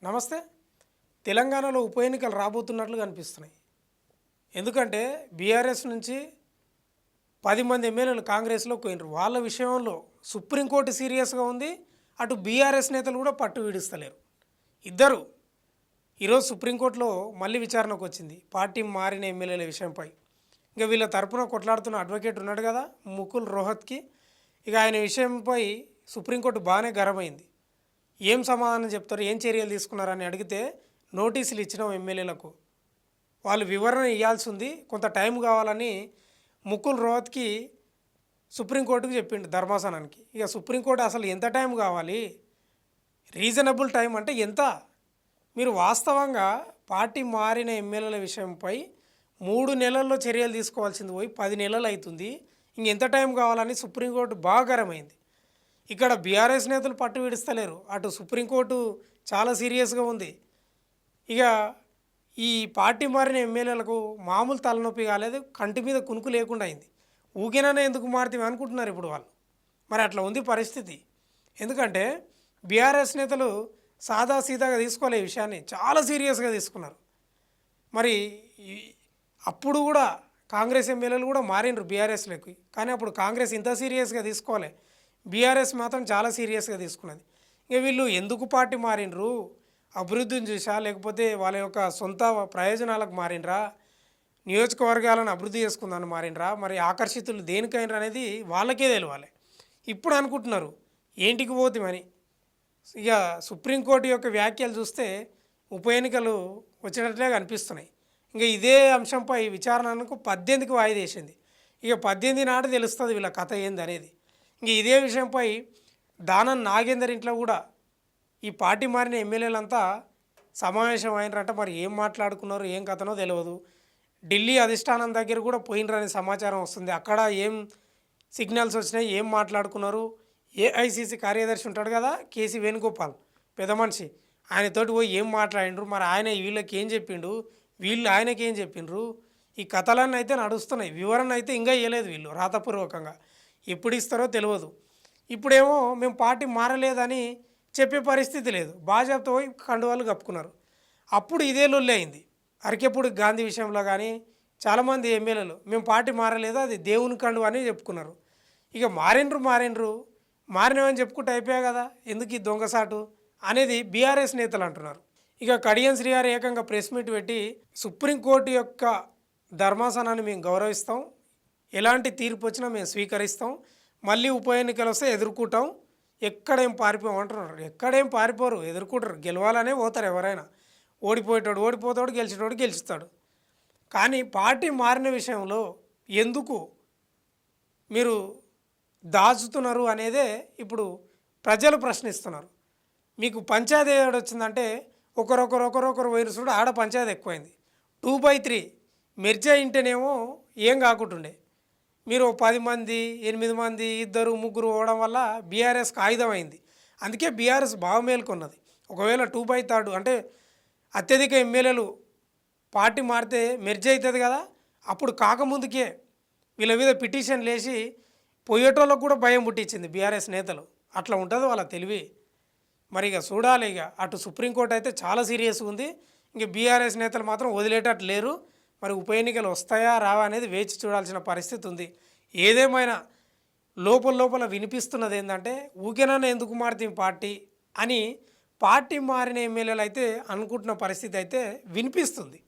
నమస్తే. తెలంగాణలో ఉప ఎన్నికలు రాబోతున్నట్లు కనిపిస్తున్నాయి. ఎందుకంటే బీఆర్ఎస్ నుంచి 10 మంది ఎమ్మెల్యేలు కాంగ్రెస్‌లోకి పోయినరు. వాళ్ళ విషయంలో సుప్రీంకోర్టు సీరియస్‌గా ఉంది. అటు బీఆర్ఎస్ నేతలు కూడా పట్టు విడుస్తలేరు. ఇద్దరు ఈరోజు సుప్రీంకోర్టులో మళ్ళీ విచారణకు వచ్చింది పార్టీ మారిన ఎమ్మెల్యేల విషయంపై. ఇక వీళ్ళ తరపున కొట్లాడుతున్న అడ్వకేట్ ఉన్నాడు కదా ముకుల్ రోహత్కి. ఇక ఆయన విషయంపై సుప్రీంకోర్టు బాగానే గరమైంది. ఏం సమాధానం చెప్తారు, ఏం చర్యలు తీసుకున్నారని అడిగితే నోటీసులు ఇచ్చినాం ఎమ్మెల్యేలకు, వాళ్ళు వివరణ ఇవ్వాల్సి ఉంది, కొంత టైం కావాలని ముకుల్ రోహత్కి సుప్రీంకోర్టుకు చెప్పిండు ధర్మాసనానికి. ఇక సుప్రీంకోర్టు అసలు ఎంత టైం కావాలి, రీజనబుల్ టైం అంటే ఎంత? మీరు వాస్తవంగా పార్టీ మారిన ఎమ్మెల్యేల విషయంపై 3 నెలల్లో చర్యలు తీసుకోవాల్సింది పోయి 10 నెలలు అవుతుంది. ఇంకెంత టైం కావాలని సుప్రీంకోర్టు బాగా గరమైంది. ఇక్కడ బీఆర్ఎస్ నేతలు పట్టు విడుస్తలేరు, అటు సుప్రీంకోర్టు చాలా సీరియస్గా ఉంది. ఇక ఈ పార్టీ మారిన ఎమ్మెల్యేలకు మామూలు తలనొప్పి కాలేదు, కంటి మీద కునుకు లేకుండా అయింది. ఊగిననే ఎందుకు మారుతాం అనుకుంటున్నారు ఇప్పుడు వాళ్ళు. మరి అట్లా ఉంది పరిస్థితి. ఎందుకంటే బీఆర్ఎస్ నేతలు సాదా సీదాగా తీసుకోలే ఈ విషయాన్ని, చాలా సీరియస్గా తీసుకున్నారు. మరి అప్పుడు కూడా కాంగ్రెస్ ఎమ్మెల్యేలు కూడా మారినరు బీఆర్ఎస్లోకి, కానీ అప్పుడు కాంగ్రెస్ ఇంత సీరియస్గా తీసుకోలే, బీఆర్ఎస్ మాత్రం చాలా సీరియస్గా తీసుకున్నది. ఇక వీళ్ళు ఎందుకు పార్టీ మారినరు, అభివృద్ధిని చూసా లేకపోతే వాళ్ళ యొక్క సొంత ప్రయోజనాలకు మారినరా, నియోజకవర్గాలను అభివృద్ధి చేసుకుందామని మారినరా, మరి ఆకర్షితులు దేనికైనా అనేది వాళ్ళకే తెలియాలి. ఇప్పుడు అనుకుంటున్నారు ఏంటికి పోతామని. ఇక సుప్రీంకోర్టు యొక్క వ్యాఖ్యలు చూస్తే ఉప ఎన్నికలు వచ్చేటట్లే కనిపిస్తున్నాయి. ఇంకా ఇదే అంశంపై విచారణకు 18కి వాయిదా వేసింది. ఇక 18 నాడు తెలుస్తుంది వీళ్ళ కథ ఏంది అనేది. ఇంక ఇదే విషయంపై దానం నాగేందర్ ఇంట్లో కూడా ఈ పార్టీ మారిన ఎమ్మెల్యేలంతా సమావేశం అయినరంట. మరి ఏం మాట్లాడుకున్నారు, ఏం కథనో తెలియదు. ఢిల్లీ అధిష్టానం దగ్గర కూడా పోయినరని సమాచారం వస్తుంది. అక్కడ ఏం సిగ్నల్స్ వచ్చినాయి, ఏం మాట్లాడుకున్నారు. ఏఐసిసి కార్యదర్శి ఉంటాడు కదా కేసీ వేణుగోపాల్, పెద్ద మనిషి, ఆయనతోటి పోయి ఏం మాట్లాడిండ్రు, మరి ఆయన వీళ్ళకి ఏం చెప్పిండు, వీళ్ళు ఆయనకి ఏం చెప్పిండ్రు, ఈ కథలన్నీ అయితే నడుస్తున్నాయి. వివరణ అయితే ఇంకా ఇవ్వలేదు వీళ్ళు రాతపూర్వకంగా, ఎప్పుడు ఇస్తారో తెలియదు. ఇప్పుడేమో మేము పార్టీ మారలేదని చెప్పే పరిస్థితి లేదు, భాజపాతో పోయి కండువాలు కప్పుకున్నారు. అప్పుడు ఇదే లొల్లి అయింది. అరకెప్పుడు గాంధీ విషయంలో కానీ చాలామంది ఎమ్మెల్యేలు మేము పార్టీ మారలేదు, అది దేవుని కండువా అని చెప్పుకున్నారు. ఇక మారినరు మారినవని చెప్పుకుంటే అయిపోయా కదా, ఎందుకు ఈ దొంగసాటు అనేది బీఆర్ఎస్ నేతలు అంటున్నారు. ఇక కడియం శ్రీగారు ఏకంగా ప్రెస్ మీట్ పెట్టి సుప్రీంకోర్టు యొక్క ధర్మాసనాన్ని మేము గౌరవిస్తాం, ఎలాంటి తీర్పు వచ్చినా మేము స్వీకరిస్తాం, మళ్ళీ ఉప ఎన్నికలు వస్తే ఎదుర్కొంటాం, ఎక్కడేం పారిపోయాం అంటున్నారు. ఎక్కడేం పారిపోరు, ఎదుర్కొంటారు. గెలవాలనే పోతారు ఎవరైనా. ఓడిపోయేటోడు ఓడిపోతాడు, గెలిచేటోడు గెలుస్తాడు. కానీ పార్టీ మారిన విషయంలో ఎందుకు మీరు దాచుతున్నారు అనేదే ఇప్పుడు ప్రజలు ప్రశ్నిస్తున్నారు. మీకు పంచాయతీ ఏడు వచ్చిందంటే ఒకరొకరు వైరసుడు ఆడ పంచాయతీ ఎక్కువైంది. 2/3 మెర్జా ఇంటేనేమో ఏం కాకుంటుండే. మీరు 10 మంది 8 మంది 2 3 పోవడం వల్ల బీఆర్ఎస్కి ఆయుధం అయింది. అందుకే బీఆర్ఎస్ బాగా మేల్కొన్నది. ఒకవేళ 2/3 అంటే అత్యధిక ఎమ్మెల్యేలు పార్టీ మారితే మెర్జ్ అవుతుంది కదా, అప్పుడు కాకముందుకే వీళ్ళ మీద పిటిషన్ లేచి పోయేటోళ్ళకు కూడా భయం పుట్టించింది బీఆర్ఎస్ నేతలు. అట్లా ఉంటుంది వాళ్ళ తెలివి. మరి ఇక చూడాలి. ఇక అటు సుప్రీంకోర్టు అయితే చాలా సీరియస్గా ఉంది, ఇంక బీఆర్ఎస్ నేతలు మాత్రం వదిలేటట్టు లేరు. మరి ఉప ఎన్నికలు వస్తాయా రావా అనేది వేచి చూడాల్సిన పరిస్థితి ఉంది. ఏదేమైనా లోపల వినిపిస్తున్నది ఏంటంటే ఊకేనన్నా ఎందుకు మారుతాం పార్టీ అని పార్టీ మారిన ఎమ్మెల్యేలు అయితే అనుకుంటున్న పరిస్థితి అయితే వినిపిస్తుంది.